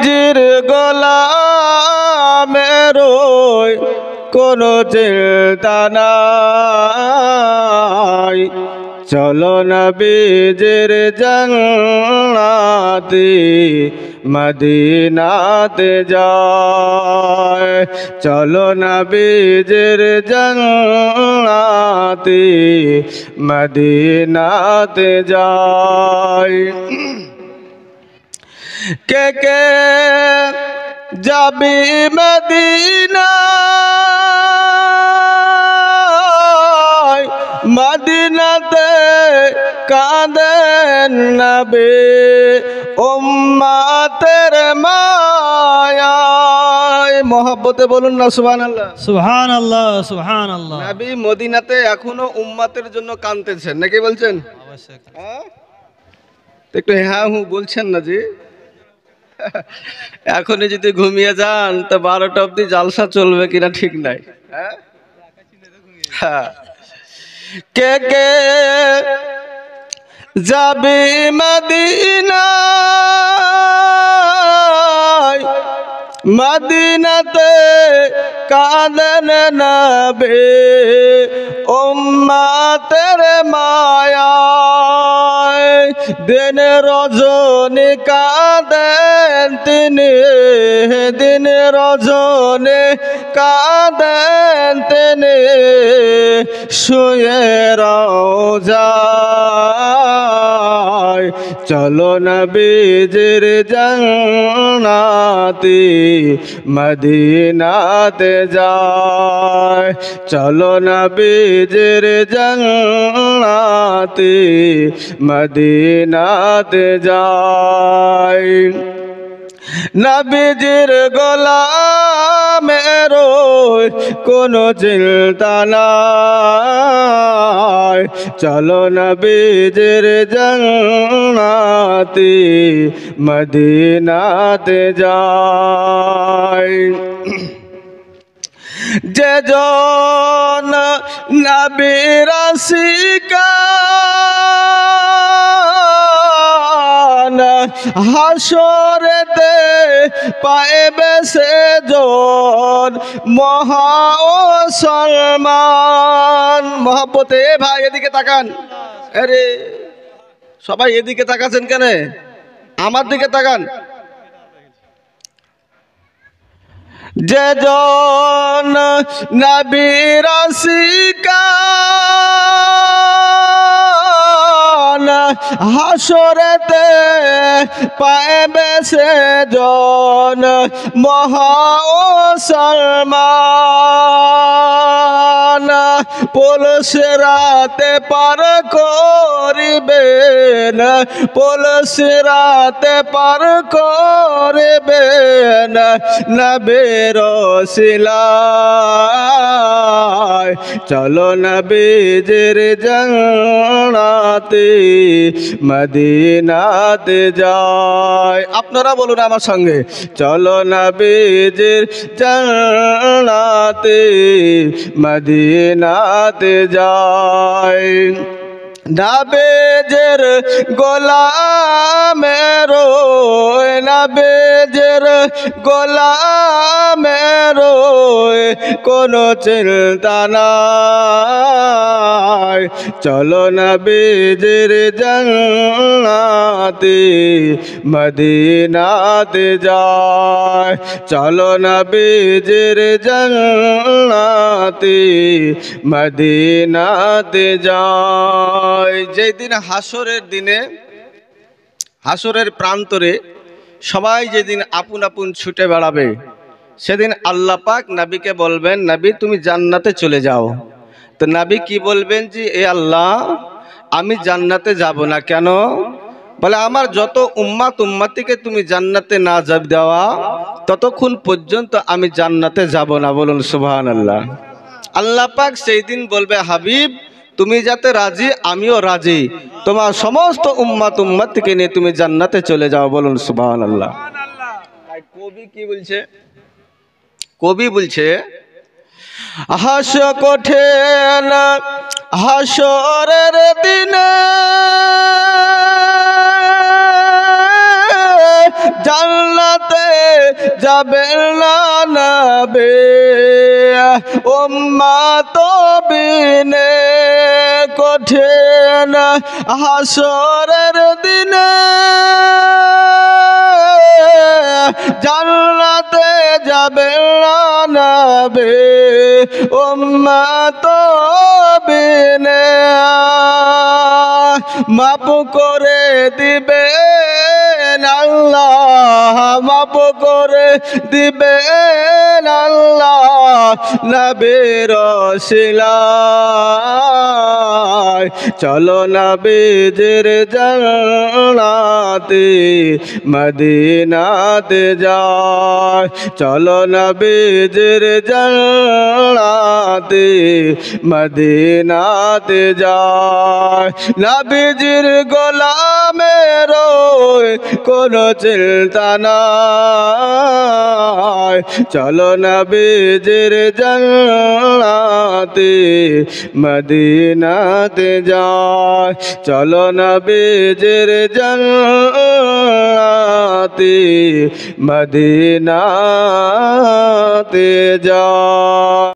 নবীজির গোলামের কোনো চিন্তা নাই। চলো নবীজির জান্নাতে মদিনাতে যায়। চলো নবীজির জান্নাতে মদিনাতে যায়। কে কে যাবি মদিনা, মদিনাতে কাঁদেন নবী উম্মতের মায়ায়। মহব্বতে বলুন না সুবহানাল্লাহ। সুবহানাল্লাহ, সুবহানাল্লাহ। নবী মদিনাতে এখনো উম্মতের জন্য কাঁদতেছেন নাকি বলছেন? অবশ্যই। একটু হ্যাঁ হু বলছেন না জি? এখনই যদি ঘুমিয়ে যান তো 12টা অবধি জালসা চলবে কিনা ঠিক নাই। হ্যাঁ, কে কে যাবি মদিনা, মদিনাতে কাঁদেন নবী উম্মতের মায়ায়। দিন রজনী কাঁদেন তিনি, দিন রজনী কাঁদেন তিনি শুয়ে রওজায়। চলো নবীজির জান্নাতে মদিনাতে যায়। চলো নবীজির জান্নাতে মদিনাতে যায়। নবীজির গোলামের কোনো চিন্তা নাই। চলো নবীজির জান্নাতে মদিনাতে যায়। যে জন নবীর আশিকান হাসরেতে পাইবে সে জন মহা ও সম্মান। মহব্বতে ভাই এদিকে তাকান। আরে সবাই এদিকে তাকাচ্ছেন কেন? আমার দিকে তাকান। যে জন নবীর আশিকান হাসরেতে পাইবে সে জন মহা ও সম্মান। পুলসিরাতে পার করিবেন, পুলসিরাতে পার করিবেন নবীর ওসিলায়। চলো নবীজির জান্নাতে মদিনাতে যায়। আপনারা বলুন আমার সঙ্গে, চলো নবীজির জান্নাতে মদিনাতে যায়। নবীজির গোলামের, নবীজির গোলামের কোনো চিন্তা নাই। চলো নবীজির জান্নাতে মদিনাতে যায়। চলো নবীজির জান্নাতে মদিনাতে যায়। যেদিন হাসরের দিনে, হাসরের প্রান্তরে সবাই যেদিন আপন আপন ছুটে বেড়াবে, সেদিন আল্লাহ পাক নবীকে বলবেন, নবী তুমি জান্নাতে চলে যাও। তো নবী কি বলবেন? যে এ আল্লাহ, আমি জান্নাতে যাব না। কেন? বলে আমার যত উম্মাত উম্মাতিকে তুমি জান্নাতে না যাব দেওয়া ততক্ষণ পর্যন্ত আমি জান্নাতে যাব না। বলুন সুবহানাল্লাহ। আল্লাহ পাক সেই দিন বলবে, হাবিব তুমি যাতে রাজি আমিও রাজি, তোমার সমস্ত উম্মাত উম্মাতিকে নিয়ে তুমি জান্নাতে চলে যাও। বলুন সুবহানাল্লাহ। কবি কি বলছে? কবি বলছে, হাস কঠিন হাসরের দিনে জান্নাতে যাবে না নবী উম্মত বিনে কঠিন হাসরের দিনে জান্নাতে যাবে না নবী উম্মত বিনে মাফ করে দিবেন আল্লাহ মাফ করে দিবেন আল্লাহ নবীর ওসিলায় চলো নবীজির জান্নাতে মদিনাতে যায় চলো নবীজির জান্নাতে মদিনাতে যায় নবীজির গোলামের কোনো চিন্তা নাই চলো নবীজির জান্নাতে মদিনাতে যায় চলো নবীজির জান্নাতে মদিনাতে যায়।